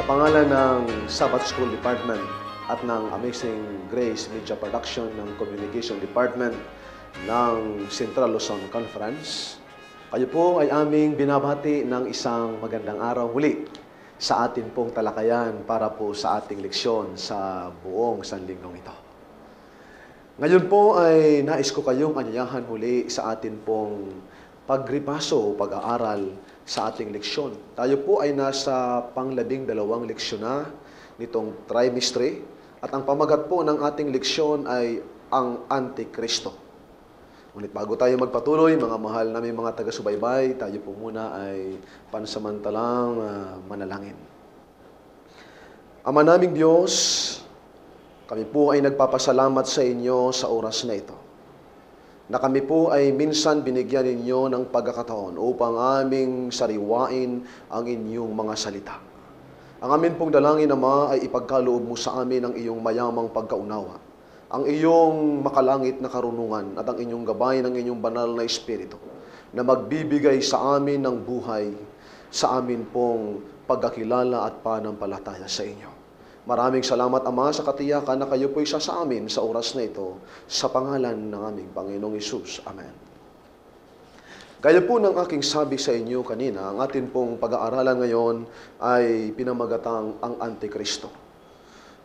Sa pangalan ng Sabbath School Department at ng Amazing Grace Media Production ng Communication Department ng Central Luzon Conference, kayo po ay aming binabati ng isang magandang araw muli sa atin pong talakayan para po sa ating leksyon sa buong sanlinggong ito. Ngayon po ay nais ko kayong anyayahan muli sa atin pong pagripaso o pag-aaral sa ating leksyon. Tayo po ay nasa pang-12 leksyon na nitong trimestre at ang pamagat po ng ating leksyon ay ang Antikristo. Ngunit bago tayo magpatuloy, mga mahal naming mga taga-subaybay, tayo po muna ay pansamantalang manalangin. Ama naming Diyos, kami po ay nagpapasalamat sa inyo sa oras na ito, na kami po ay minsan binigyan ninyo ng pagkakataon upang aming sariwain ang inyong mga salita. Ang amin pong dalangin, Ama, ay ipagkaloob mo sa amin ang iyong mayamang pagkaunawa, ang iyong makalangit na karunungan at ang inyong gabay ng inyong banal na Espiritu na magbibigay sa amin ng buhay sa amin pong pagkakilala at panampalataya sa inyo. Maraming salamat, Ama, sa katiyakan na kayo po isa sa amin sa oras na ito, sa pangalan ng aming Panginoong Hesus. Amen. Gaya po ng aking sabi sa inyo kanina, ang atin pong pag-aaralan ngayon ay pinamagatang ang Antikristo.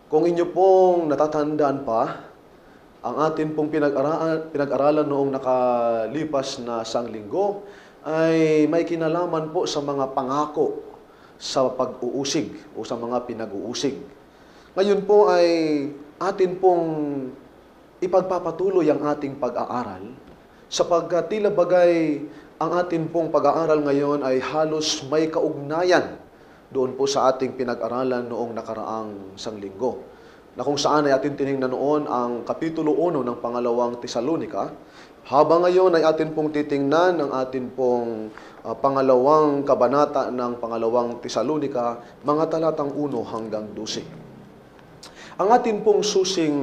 Kung inyo pong natatandaan pa, ang atin pong pinag-aralan noong nakalipas na sanglinggo ay may kinalaman po sa mga pangako sa pag-uusig o sa mga pinag-uusig. Ngayon po ay atin pong ipagpapatuloy ang ating pag-aaral sapagkat tila bagay ang atin pong pag-aaral ngayon ay halos may kaugnayan doon po sa ating pinag-aralan noong nakaraang sanglinggo, na kung saan ay atin tiningnan noon ang Kapitulo 1 ng pangalawang Tesalonika, habang ngayon ay atin pong titingnan ang atin pong pangalawang kabanata ng pangalawang Tesalonika, mga talatang 1 hanggang 12. Ang atin pong susing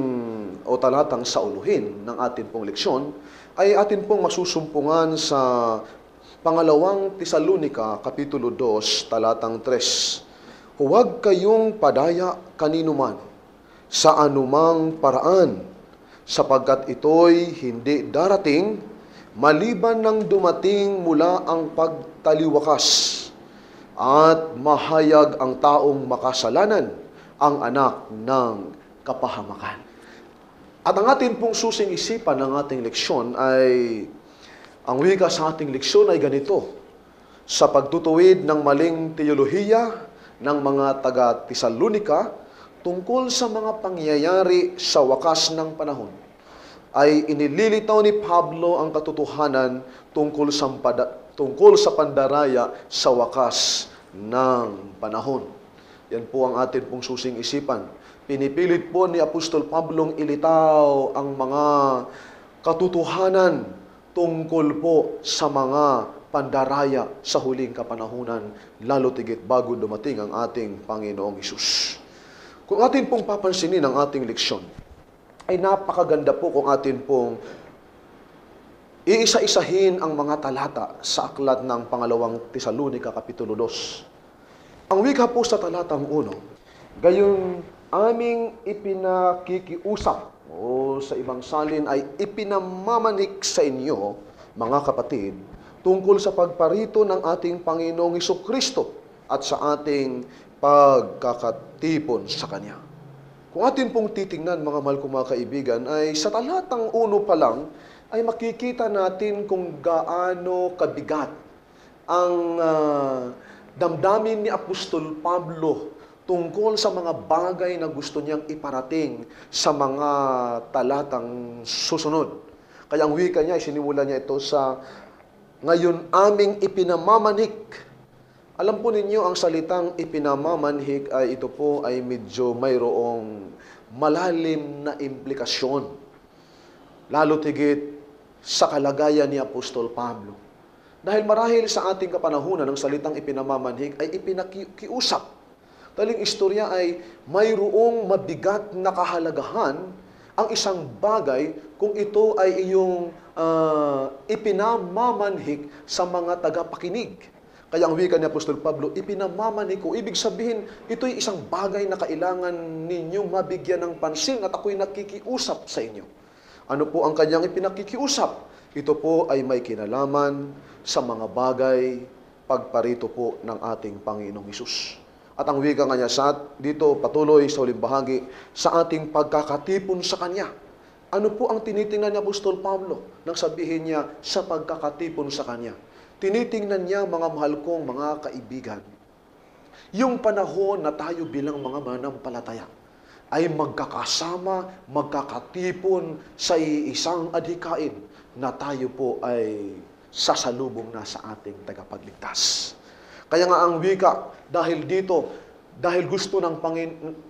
o talatang sauluhin ng atin pong leksyon ay atin pong masusumpungan sa pangalawang Tesalonika, Kapitulo 2, talatang 3. Huwag kayong padaya kaninuman sa anumang paraan, sapagkat ito'y hindi darating maliban nang dumating mula ang pagtaliwakas at mahayag ang taong makasalanan, ang anak ng kapahamakan. At ang atin pong susing isipan ng ating leksyon ay, ang wika sa ating leksyon ay ganito: sa pagtutuwid ng maling teolohiya ng mga taga-Tesalonika tungkol sa mga pangyayari sa wakas ng panahon, ay inililitaw ni Pablo ang katotohanan tungkol sa pandaraya sa wakas ng panahon. Yan po ang atin pong susing isipan. Pinipilit po ni Apostol Pablong ilitaw ang mga katotohanan tungkol po sa mga pandaraya sa huling kapanahunan, lalo tigit bago dumating ang ating Panginoong Hesus. Kung atin pong papansinin ang ating leksyon, ay napakaganda po kung atin pong iisa-isahin ang mga talata sa aklat ng pangalawang Tesalonika, Kapitulo 2. Ang wika po sa talatang 1, gayong aming ipinakikiusap o sa ibang salin ay ipinamamanik sa inyo, mga kapatid, tungkol sa pagparito ng ating Panginoong Hesukristo at sa ating pagkakatipon sa Kanya. Kung atin pong titingnan, mga mahal kong mga kaibigan, ay sa talatang 1 pa lang ay makikita natin kung gaano kabigat ang damdamin ni Apostol Pablo tungkol sa mga bagay na gusto niyang iparating sa mga talatang susunod. Kaya ang wika niya, isinimula niya ito sa ngayon aming ipinamamanhik. Alam po ninyo, ang salitang ipinamamanhik ay ito po ay medyo mayroong malalim na implikasyon, lalo tigit sa kalagayan ni Apostol Pablo. Dahil marahil sa ating kapanahunan, ang salitang ipinamamanhik ay ipinakiusap. Taling istorya ay mayroong mabigat na kahalagahan ang isang bagay kung ito ay iyong ipinamamanhik sa mga tagapakinig. Kaya ang wika ni Apostol Pablo, ipinamamani ko. Ibig sabihin, ito'y isang bagay na kailangan ninyong mabigyan ng pansin at ako'y nakikiusap sa inyo. Ano po ang kanyang ipinakikiusap? Ito po ay may kinalaman sa mga bagay pagparito po ng ating Panginoong Hesus. At ang wika nga niya dito patuloy sa huling bahagi, sa ating pagkakatipon sa Kanya. Ano po ang tinitingnan ni Apostol Pablo nang sabihin niya sa pagkakatipon sa Kanya? Tinitingnan niya, mga mahal kong mga kaibigan, yung panahon na tayo bilang mga manampalataya ay magkakasama, magkakatipon sa iisang adhikain na tayo po ay sasalubong na sa ating tagapagligtas. Kaya nga ang wika, dahil gusto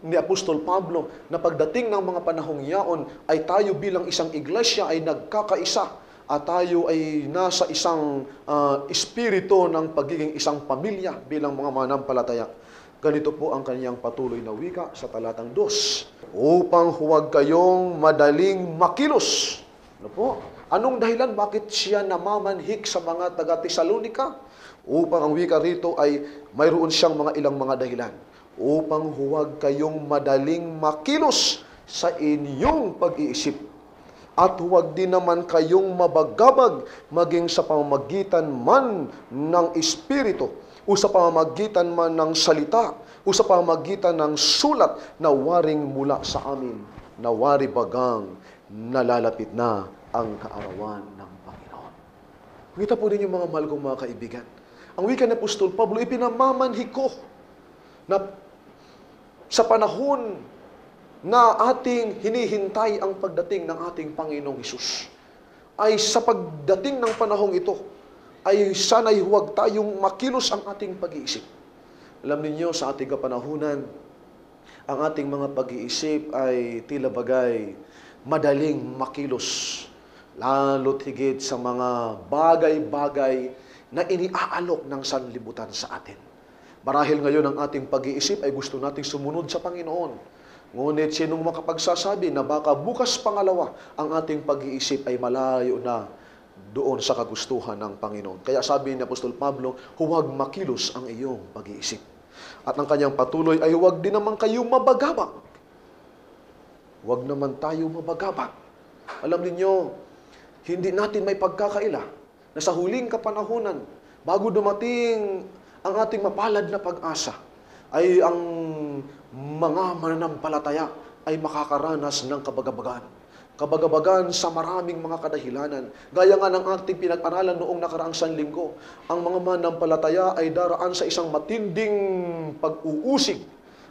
ni Apostol Pablo na pagdating ng mga panahong yaon ay tayo bilang isang iglesia ay nagkakaisa at tayo ay nasa isang espiritu ng pagiging isang pamilya bilang mga manampalataya. Ganito po ang kanyang patuloy na wika sa talatang 2. Upang huwag kayong madaling makilos. Ano po? Anong dahilan bakit siya namamanhik sa mga taga-Tesalonika? Upang ang wika rito ay mayroon siyang ilang mga dahilan. Upang huwag kayong madaling makilos sa inyong pag-iisip. At huwag din naman kayong mabagabag maging sa pamamagitan man ng Espiritu o sa pamamagitan man ng salita o sa pamamagitan ng sulat na waring mula sa amin, na wari bagang nalalapit na ang kaarawan ng Panginoon. Kita po ninyo mga mahal kong mga kaibigan. Ang wika ni Apostol Pablo, ipinamamanhik ko na sa panahon na ating hinihintay ang pagdating ng ating Panginoong Hesus, ay sa pagdating ng panahong ito, ay sana'y huwag tayong makilos ang ating pag-iisip. Alam ninyo, sa ating kapanahunan, ang ating mga pag-iisip ay tila bagay madaling makilos, lalo't higit sa mga bagay-bagay na iniaalok ng sanlibutan sa atin. Marahil ngayon ang ating pag-iisip ay gusto nating sumunod sa Panginoon. Ngunit sinong makapagsasabi na baka bukas pangalawa ang ating pag-iisip ay malayo na doon sa kagustuhan ng Panginoon. Kaya sabi ni Apostol Pablo, huwag makilos ang iyong pag-iisip. At ang kanyang patuloy ay huwag din naman kayo mabagabag. Huwag naman tayo mabagabag. Alam niyo, hindi natin may pagkakaila na sa huling kapanahunan, bago dumating ang ating mapalad na pag-asa, ay ang mga mananampalataya ay makakaranas ng kabagabagan. Kabagabagan sa maraming mga kadahilanan. Gaya nga ng ating pinag-aralan noong nakaraang sanlinggo, ang mga mananampalataya ay daraan sa isang matinding pag-uusig.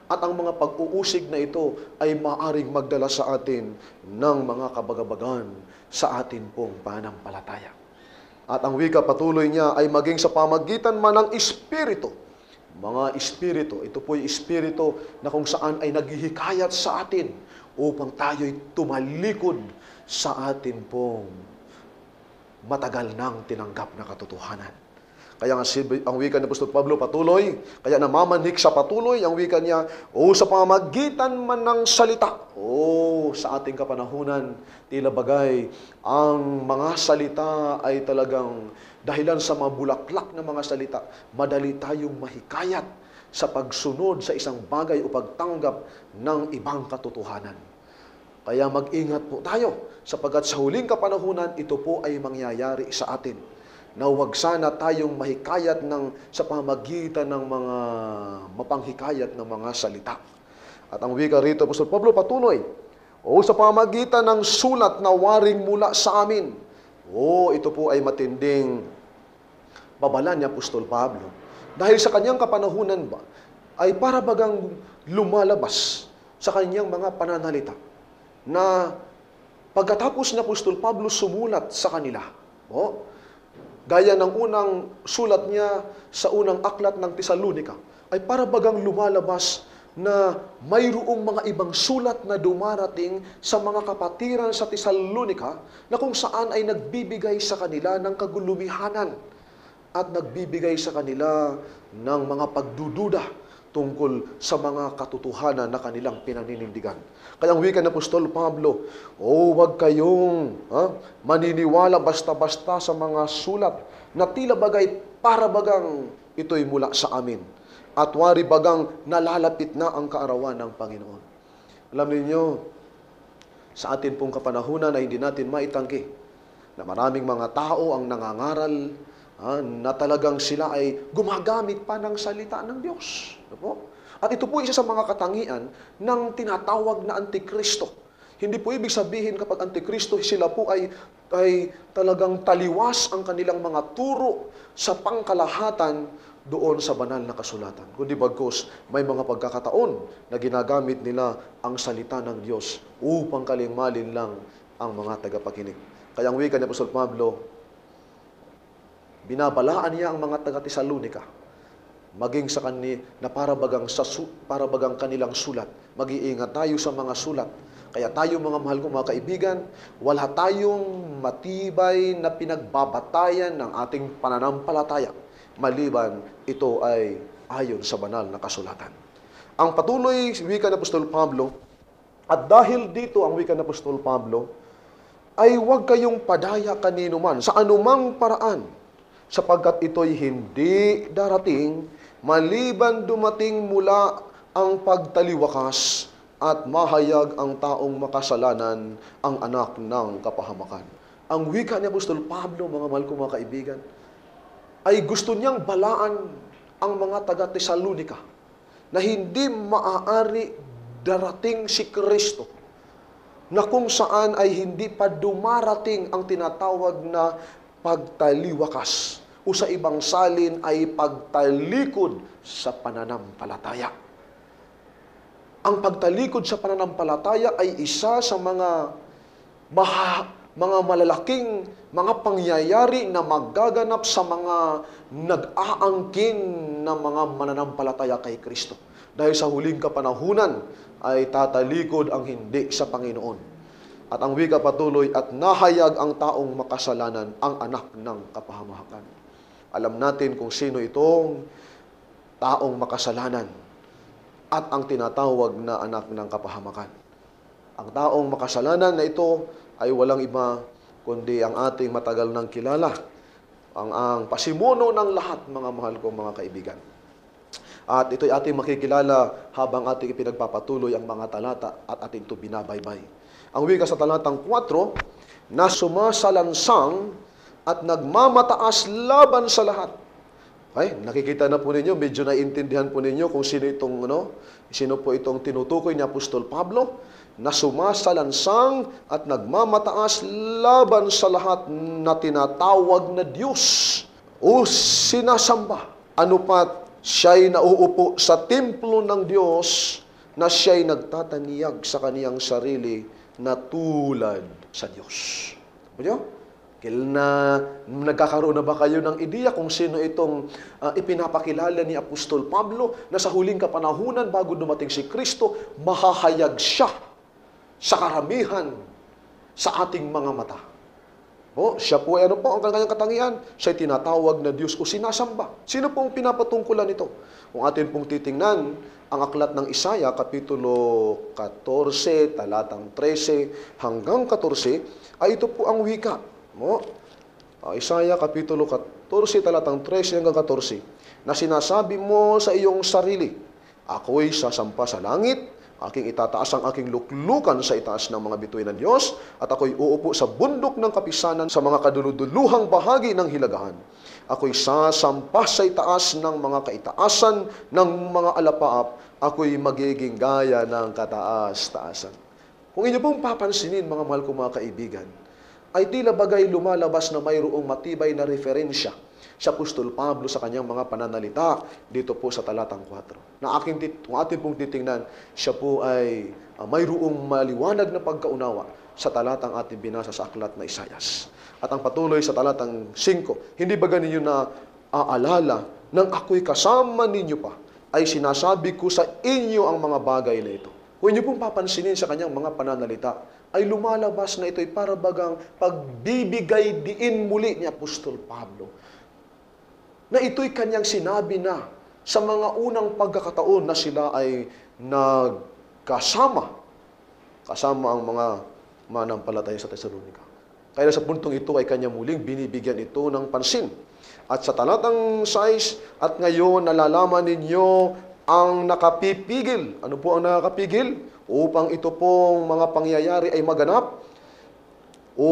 At ang mga pag-uusig na ito ay maaring magdala sa atin ng mga kabagabagan sa atin pong pananampalataya. At ang wika patuloy niya ay maging sa pamagitan man ng Espiritu. Mga Espiritu, ito po'y Espiritu na kung saan ay naghihikayat sa atin upang tayo'y tumalikod sa atin pong matagal nang tinanggap na katotohanan. Kaya ang wika ni Apostol Pablo patuloy, kaya namamanhik sa patuloy, ang wika niya, sa pamamagitan man ng salita. Sa ating kapanahunan, tila bagay, ang mga salita ay talagang dahilan sa mga bulaklak na mga salita, madali tayong mahikayat sa pagsunod sa isang bagay o pagtanggap ng ibang katotohanan. Kaya mag-ingat po tayo, sapagkat sa huling kapanahunan, ito po ay mangyayari sa atin, na huwag sana tayong mahikayat sa pamagitan ng mga mapanghikayat ng mga salita. At ang wika rito, Apostol Pablo patuloy, sa pamagitan ng sulat na waring mula sa amin. Ito po ay matinding babala ni Apostol Pablo. Dahil sa kanyang kapanahunan ba, ay para bagang lumalabas sa kanyang mga pananalita na pagkatapos ni Apostol Pablo sumulat sa kanila, gaya ng unang sulat niya sa unang aklat ng Tesalonika, ay para bagang lumalabas na mayroong mga ibang sulat na dumarating sa mga kapatiran sa Tesalonika na kung saan ay nagbibigay sa kanila ng kagulumihanan at nagbibigay sa kanila ng mga pagdududa tungkol sa mga katotohanan na kanilang pinaninindigan. Kaya ang wika ng Apostol Pablo, huwag kayong maniniwala basta-basta sa mga sulat na tila bagay para bagang ito'y mula sa amin. At wari bagang nalalapit na ang kaarawan ng Panginoon. Alam niyo, sa atin pong kapanahunan na hindi natin maitanggi na maraming mga tao ang nangangaral na talagang sila ay gumagamit pa ng salita ng Diyos. At ito po isa sa mga katangian ng tinatawag na Antikristo. Hindi po ibig sabihin kapag Antikristo, sila po ay talagang taliwas ang kanilang mga turo sa pangkalahatan doon sa banal na kasulatan. Kundi bagkus, may mga pagkakataon na ginagamit nila ang salita ng Diyos upang kalingmalin lang ang mga tagapakinig. Kaya ang wika ni Apostol Pablo, binabalaan niya ang mga taga-Tesalonika, maging sa na para bagang kanilang sulat. Mag-iingat tayo sa mga sulat. Kaya tayo mga mahal kong mga kaibigan, wala tayong matibay na pinagbabatayan ng ating pananampalataya, maliban ito ay ayon sa banal na kasulatan. Ang patuloy wika ni Apostol Pablo, at dahil dito ang wika ni Apostol Pablo, ay huwag kayong padaya kanino man sa anumang paraan, sapagkat ito'y hindi darating maliban dumating mula ang pagtaliwakas at mahayag ang taong makasalanan ang anak ng kapahamakan. Ang wika ni Apostol Pablo, mga mahal kong mga kaibigan, ay gusto niyang balaan ang mga taga-Tesalonika na hindi maaari darating si Kristo, na kung saan ay hindi pa dumarating ang tinatawag na pagtaliwakas o sa ibang salin ay pagtalikod sa pananampalataya. Ang pagtalikod sa pananampalataya ay isa sa mga malalaking mga pangyayari na magaganap sa mga nag-aangkin na mga mananampalataya kay Kristo. Dahil sa huling kapanahunan ay tatalikod ang hindi sa Panginoon. At ang wika patuloy, at nahayag ang taong makasalanan ang anak ng kapahamakan. Alam natin kung sino itong taong makasalanan at ang tinatawag na anak ng kapahamakan. Ang taong makasalanan na ito ay walang iba kundi ang ating matagal nang kilala, ang pasimuno ng lahat, mga mahal kong mga kaibigan. At ito'y ating makikilala habang ating ipinagpapatuloy ang mga talata at ating ito binabaybay. Ang wika sa talatang 4, na sumasalansang at nagmamataas laban sa lahat. Ay, nakikita na po ninyo, medyo naiintindihan po ninyo kung sino po itong tinutukoy ni Apostol Pablo, na sumasalansang at nagmamataas laban sa lahat na tinatawag na Diyos o sinasamba. Ano pat siya'y nauupo sa templo ng Diyos na siya'y nagtataniyag sa kaniyang sarili na tulad sa Diyos. Nagkakaroon na ba kayo ng ideya kung sino itong ipinapakilala ni Apostol Pablo na sa huling kapanahunan bago dumating si Kristo, mahahayag siya sa karamihan sa ating mga mata? Siya po ay ang kanyang katangian? Siya'y tinatawag na Diyos o sinasamba. Sino pong pinapatungkulan ito? Kung atin pong titingnan ang aklat ng Isaya, Kapitulo 14, talatang 13 hanggang 14, ay ito po ang wika. Isaya, Kapitulo 14, talatang 13 hanggang 14, na sinasabi mo sa iyong sarili, ako'y sasampa sa langit, aking itataas ang aking luklukan sa itaas ng mga bituin ng Diyos, at ako'y uupo sa bundok ng kapisanan sa mga kaduluduluhang bahagi ng hilagahan. Ako'y sasampa sa itaas ng mga kaitaasan ng mga alapaap, ako'y magiging gaya ng kataas-taasan. Kung inyo pong papansinin, mga mahal kong mga kaibigan, ay tila bagay lumalabas na mayroong matibay na referensya si Apostol Pablo sa kanyang mga pananalita dito po sa talatang 4. Kung atin pong titingnan, siya po ay mayroong maliwanag na pagkaunawa sa talatang ating binasa sa aklat na Isayas. At ang patuloy sa talatang 5, hindi ba ninyo na aalala nang ako'y kasama ninyo pa, ay sinasabi ko sa inyo ang mga bagay na ito. Kung inyo pong papansinin sa kanyang mga pananalita, ay lumalabas na ito'y para bagang pagbibigay diin muli ni Apostol Pablo, na ito'y kanyang sinabi na sa mga unang pagkakataon na sila ay kasama ang mga manampalataya sa Tesalonika. Kaya sa puntong ito ay kanya muling binibigyan ito ng pansin. At sa talatang 6, at ngayon nalalaman ninyo ang nakapipigil. Ano po ang nakapigil? Upang ito pong mga pangyayari ay maganap o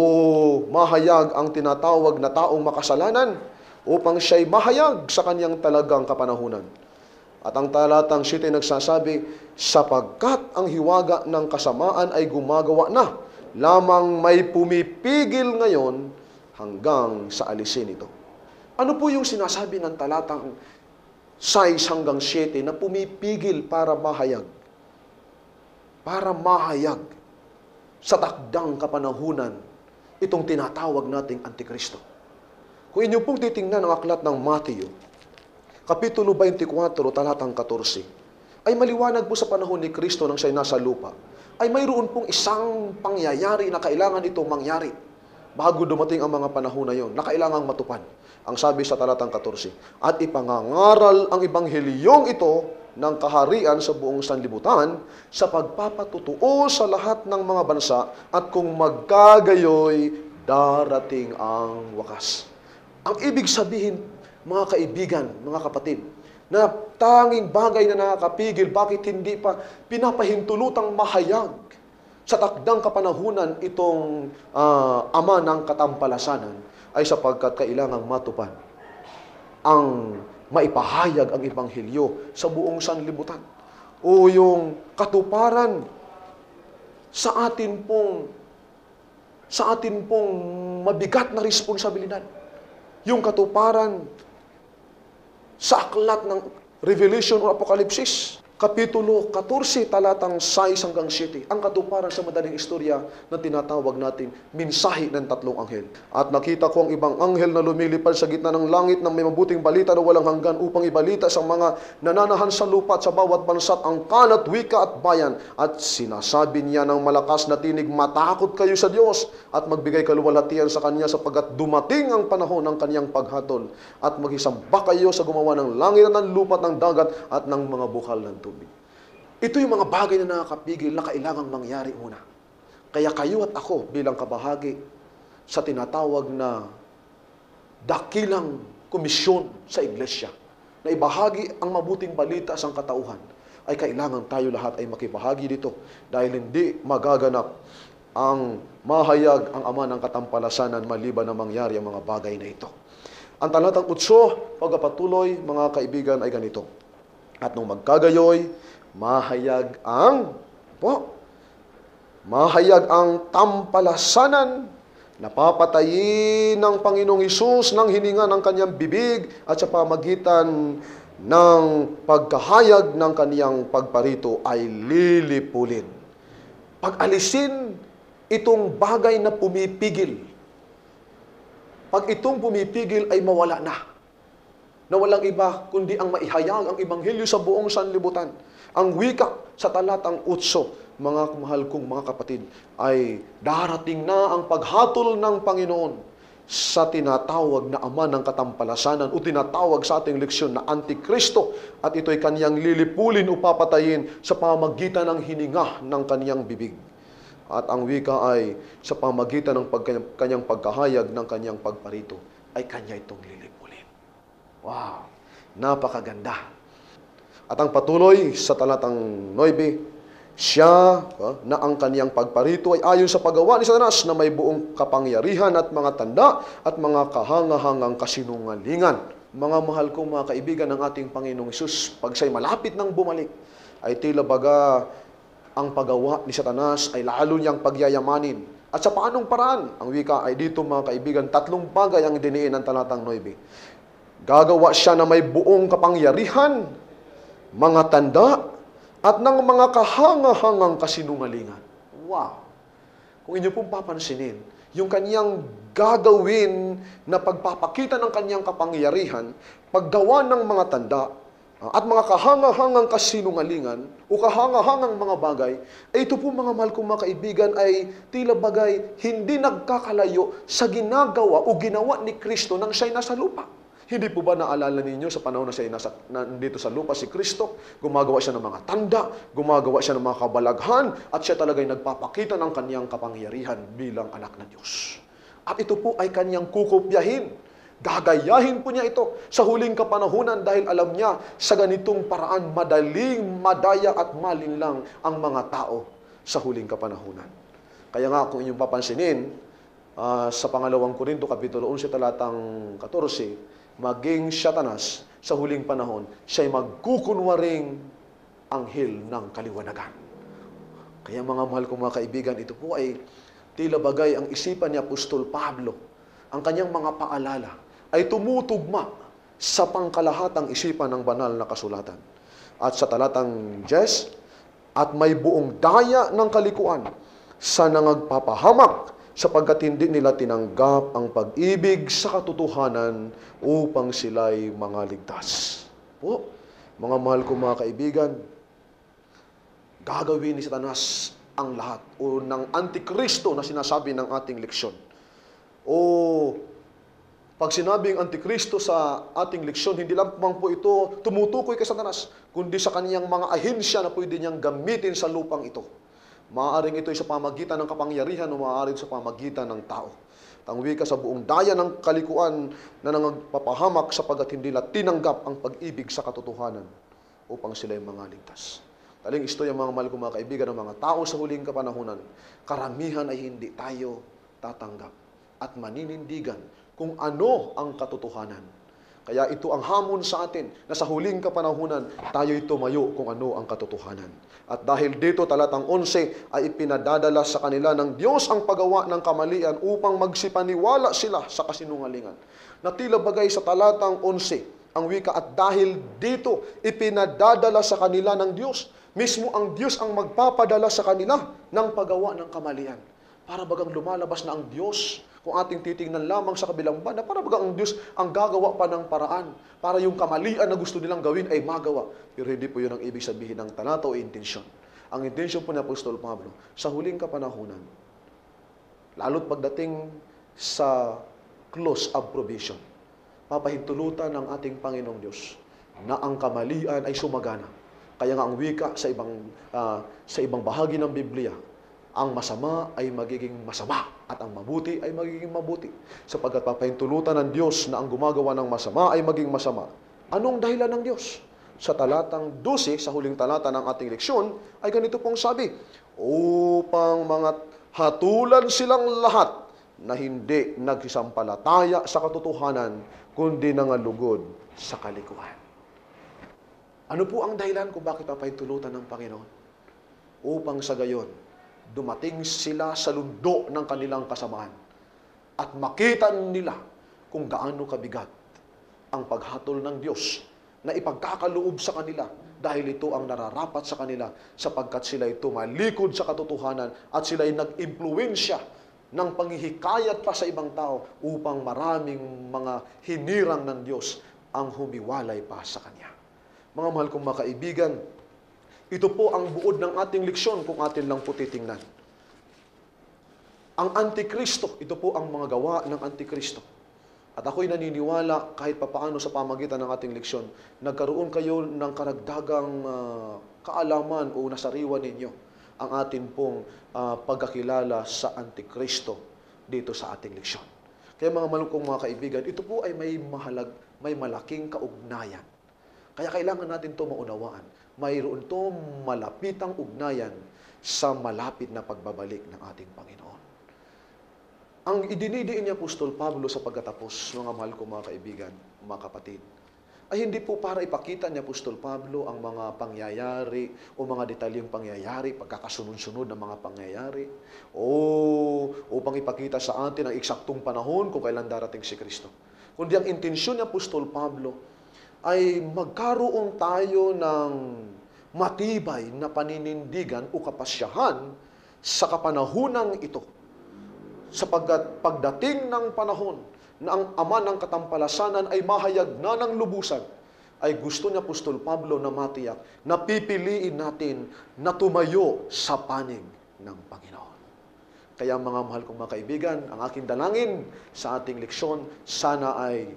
mahayag ang tinatawag na taong makasalanan upang siya'y mahayag sa kanyang talagang kapanahunan. At ang talatang 7 nagsasabi, sapagkat ang hiwaga ng kasamaan ay gumagawa na, lamang may pumipigil ngayon hanggang sa alisin ito. Ano po yung sinasabi ng talatang 6 hanggang 7 na pumipigil para mahayag? Para mahayag sa takdang kapanahunan itong tinatawag nating Antikristo. Kung inyo pong titingnan ang aklat ng Mateo, Kapitulo 24, talatang 14, ay maliwanag po sa panahon ni Kristo nang siya'y nasa lupa, ay mayroon pong isang pangyayari na kailangan itong mangyari bago dumating ang mga panahon na yon, na kailangang matupad. Ang sabi sa talatang 14, at ipangangaral ang ebanghelyong ito ng kaharian sa buong sanlibutan sa pagpapatutuo sa lahat ng mga bansa, at kung magkagayoy, darating ang wakas. Ang ibig sabihin, mga kaibigan, mga kapatid, na tanging bagay na nakakapigil, bakit hindi pa pinapahintulutang mahayag sa takdang kapanahunan itong ama ng katampalasanan, ay sapagkat kailangang matupad ang maipahayag ang ebanghelyo sa buong sanlibutan. O yung katuparan sa atin pong mabigat na responsibilidad. Yung katuparan sa aklat ng Revelation o Apokalipsis, Kapitulo 14, talatang 6 hanggang 7, ang katuparan sa madaling istorya na tinatawag natin mensahe ng tatlong anghel. At nakita ko ang ibang anghel na lumilipad sa gitna ng langit ng may mabuting balita na walang hanggan upang ibalita sa mga nananahan sa lupa at sa bawat bansa, angkan at wika at bayan. At sinasabi niya ng malakas na tinig, matakot kayo sa Diyos at magbigay kaluwalhatian sa Kanya, sapagkat dumating ang panahon ng Kanyang paghatol, at magsisamba kayo sa gumawa ng langit at ng lupa at ng dagat at ng mga bukal ng tubig. Ito yung mga bagay na nakakapigil na kailangang mangyari muna. Kaya kayo at ako bilang kabahagi sa tinatawag na dakilang komisyon sa iglesia, na ibahagi ang mabuting balita sa katauhan, ay kailangan tayo lahat ay makibahagi dito, dahil hindi magaganap ang mahayag ang ama ng katampalasanan maliban na mangyari ang mga bagay na ito. Ang talatang 8, pagpapatuloy, mga kaibigan, ay ganito. At nung magkagayoy, mahayag ang tampalasanan, napapatayin ng Panginoong Hesus ng hininga ng kanyang bibig, at sa pamagitan ng pagkahayag ng kaniyang pagparito ay lilipulin. Pag-alisin itong bagay na pumipigil. Pag itong pumipigil ay mawala na walang iba kundi ang maihayag ang ebanghelyo sa buong sanlibutan. Ang wika sa talatang 8, mga mahal kong mga kapatid, ay darating na ang paghatol ng Panginoon sa tinatawag na ama ng katampalasanan, o tinatawag sa ating leksyon na Antikristo, at ito'y kaniyang lilipulin o papatayin sa pamagitan ng hininga ng kaniyang bibig. At ang wika ay sa pamagitan ng kanyang pagkahayag ng kanyang pagparito, ay kanya itong lilipulin. Wow! Napakaganda! At ang patuloy sa talatang 9, siya na ang kaniyang pagparito ay ayon sa paggawa ni Satanas na may buong kapangyarihan at mga tanda at mga kahangahangang kasinungalingan. Mga mahal kong mga kaibigan ng ating Panginoong Hesus, pag siya'y malapit nang bumalik, ay tila baga ang paggawa ni Satanas ay lalo niyang pagyayamanin. At sa paanong paraan? Ang wika ay dito, mga kaibigan, 3 bagay ang diniin ng talatang 9. Gagawa siya na may buong kapangyarihan, mga tanda, at ng mga kahangahangang kasinungalingan. Wow! Kung inyo pong papansinin, yung kaniyang gagawin na pagpapakita ng kaniyang kapangyarihan, paggawa ng mga tanda, at mga kahangahangang kasinungalingan, o kahangahangang mga bagay, ay ito po, mga mahal kong mga kaibigan, ay tila bagay hindi nagkakalayo sa ginagawa o ginawa ni Kristo nang siya'y nasa lupa. Hindi po ba naalala ninyo sa panahon na siya nandito sa lupa si Kristo, gumagawa siya ng mga tanda, gumagawa siya ng mga kabalaghan, at siya talaga'y nagpapakita ng kaniyang kapangyarihan bilang anak ng Diyos. At ito po ay kanyang kukopyahin. Gagayahin po niya ito sa huling kapanahunan dahil alam niya sa ganitong paraan madaling madaya at malinlang ang mga tao sa huling kapanahunan. Kaya nga kung inyong papansinin, sa pangalawang Korinto, Kapitulo 11, talatang 14, maging Satanas sa huling panahon, siya'y magkukunwaring anghel ng kaliwanagan. Kaya mga mahal kong mga kaibigan, ito po ay tila bagay ang isipan ni Apostol Pablo, ang kanyang mga paalala, ay tumutugma sa pangkalahatang isipan ng banal na kasulatan. At sa talatang 10, at may buong daya ng kalikuan sa nangagpapahamak sapagkat hindi nila tinanggap ang pag-ibig sa katotohanan upang sila'y mga ligtas. Po, mga mahal kong mga kaibigan, gagawin ni Satanas ang lahat o ng Antikristo na sinasabi ng ating leksyon. O pag sinabing Antikristo sa ating leksyon, hindi lamang po ito tumutukoy kay Satanas, kundi sa kaniyang mga ahensya na pwede niyang gamitin sa lupang ito. Maaaring ito ay sa pamagitan ng kapangyarihan o maaaring sa pamagitan ng tao. Ang wika sa buong daya ng kalikuan na nangagpapahamak sapagkat hindi nila tinanggap ang pag-ibig sa katotohanan upang sila'y mga ligtas. Taling isto yung mga mahal kong mga kaibigan ng mga tao sa huling kapanahunan, karamihan ay hindi tayo tatanggap at maninindigan kung ano ang katotohanan. Kaya ito ang hamon sa atin na sa huling kapanahunan, tayo'y tumayo kung ano ang katotohanan. At dahil dito, talatang 11, ay ipinadadala sa kanila ng Diyos ang paggawa ng kamalian upang magsipaniwala sila sa kasinungalingan. Na tila bagay sa talatang 11, ang wika, at dahil dito, ipinadadala sa kanila ng Diyos. Mismo ang Diyos ang magpapadala sa kanila ng paggawa ng kamalian. Para bagang lumalabas na ang Diyos, kung ating titingnan lamang sa kabilang banda, para bagang ang Diyos ang gagawa pa ng paraan para yung kamalian na gusto nilang gawin ay magawa. Pero hindi po yun ang ibig sabihin ng talata o intensyon. Ang intensyon po ni Apostol Pablo, sa huling kapanahunan, lalo't pagdating sa close of provision, papahintulutan ng ating Panginoong Diyos na ang kamalian ay sumagana. Kaya nga ang wika sa ibang bahagi ng Biblia, ang masama ay magiging masama at ang mabuti ay magiging mabuti. Sapagkat papahintulutan ng Diyos na ang gumagawa ng masama ay maging masama. Anong dahilan ng Diyos? Sa talatang 12, sa huling talata ng ating leksyon, ay ganito pong sabi, upang mga hatulan silang lahat na hindi nagsisampalataya sa katotohanan, kundi nangalugod sa kalikuan. Ano po ang dahilan kung bakit papahintulutan ng Panginoon? Upang sa gayon, dumating sila sa lundo ng kanilang kasamaan at makita nila kung gaano kabigat ang paghatol ng Diyos na ipagkakaloob sa kanila dahil ito ang nararapat sa kanila sapagkat sila'y tumalikod sa katotohanan at sila'y nag-impluwensya ng panghihikayat pa sa ibang tao upang maraming mga hinirang ng Diyos ang humiwalay pa sa Kanya. Mga mahal kong mga kaibigan, ito po ang buod ng ating leksyon kung atin lang po titingnan. Ang Antikristo, ito po ang mga gawa ng Antikristo. At ako'y naniniwala kahit papaano sa pamagitan ng ating leksyon, nagkaroon kayo ng karagdagang kaalaman o nasariwa ninyo ang atin pong pagkakilala sa Antikristo dito sa ating leksyon. Kaya mga malungkong mga kaibigan, ito po ay may malaking kaugnayan. Kaya kailangan natin ito maunawaan. Mayroon ito malapitang ugnayan sa malapit na pagbabalik ng ating Panginoon. Ang idinidiin niya Apostol Pablo sa pagkatapos, mga mahal ko mga kaibigan, mga kapatid, ay hindi po para ipakita ni Apostol Pablo ang mga pangyayari o mga detalyeng pangyayari, pagkakasunod-sunod ng mga pangyayari, o upang ipakita sa atin ang eksaktong panahon kung kailan darating si Kristo. Kundi ang intensyon ni Apostol Pablo ay magkaroon tayo ng matibay na paninindigan o kapasyahan sa kapanahunang ito. Sapagkat pagdating ng panahon na ang ama ng katampalasanan ay mahayag na ng lubusan, ay gusto ni Apostol Pablo na matiyak na pipiliin natin na tumayo sa panig ng Panginoon. Kaya mga mahal kong mga kaibigan, ang aking dalangin sa ating leksyon, sana ay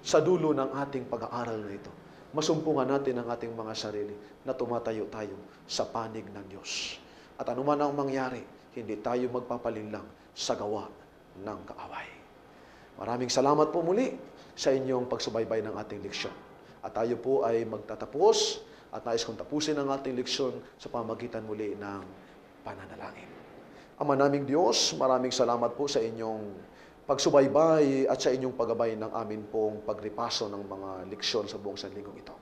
sa dulo ng ating pag-aaral na ito, masumpungan natin ang ating mga sarili na tumatayo tayo sa panig ng Diyos. At anuman ang mangyari, hindi tayo magpapalinlang sa gawa ng kaaway. Maraming salamat po muli sa inyong pagsubaybay ng ating leksyon. At tayo po ay magtatapos at nais kong tapusin ang ating leksyon sa pamagitan muli ng pananalangin. Ama naming Diyos, maraming salamat po sa inyong pagsubaybay at sa inyong paggabay ng amin pong pagripaso ng mga leksyon sa buong sanlinggong ito.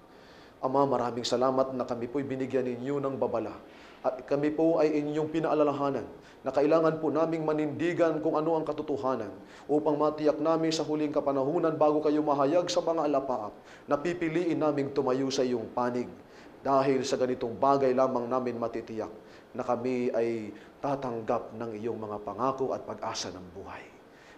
Ama, maraming salamat na kami po'y binigyan ninyo ng babala at kami po ay inyong pinaalalahanan na kailangan po naming manindigan kung ano ang katotohanan upang matiyak namin sa huling kapanahunan bago kayo mahayag sa mga alapaap na pipiliin naming tumayo sa iyong panig. Dahil sa ganitong bagay lamang namin matitiyak na kami ay tatanggap ng iyong mga pangako at pag-asa ng buhay.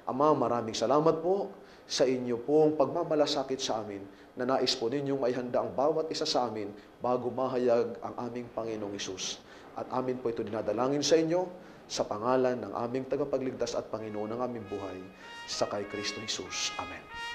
Ama, maraming salamat po sa inyo pong pagmamalasakit sa amin na nais po ninyong maihanda ang bawat isa sa amin bago mahayag ang aming Panginoong Hesus. At amin po ito dinadalangin sa inyo sa pangalan ng aming tagapagligtas at Panginoon ng aming buhay, sa kay Kristo Hesus. Amen.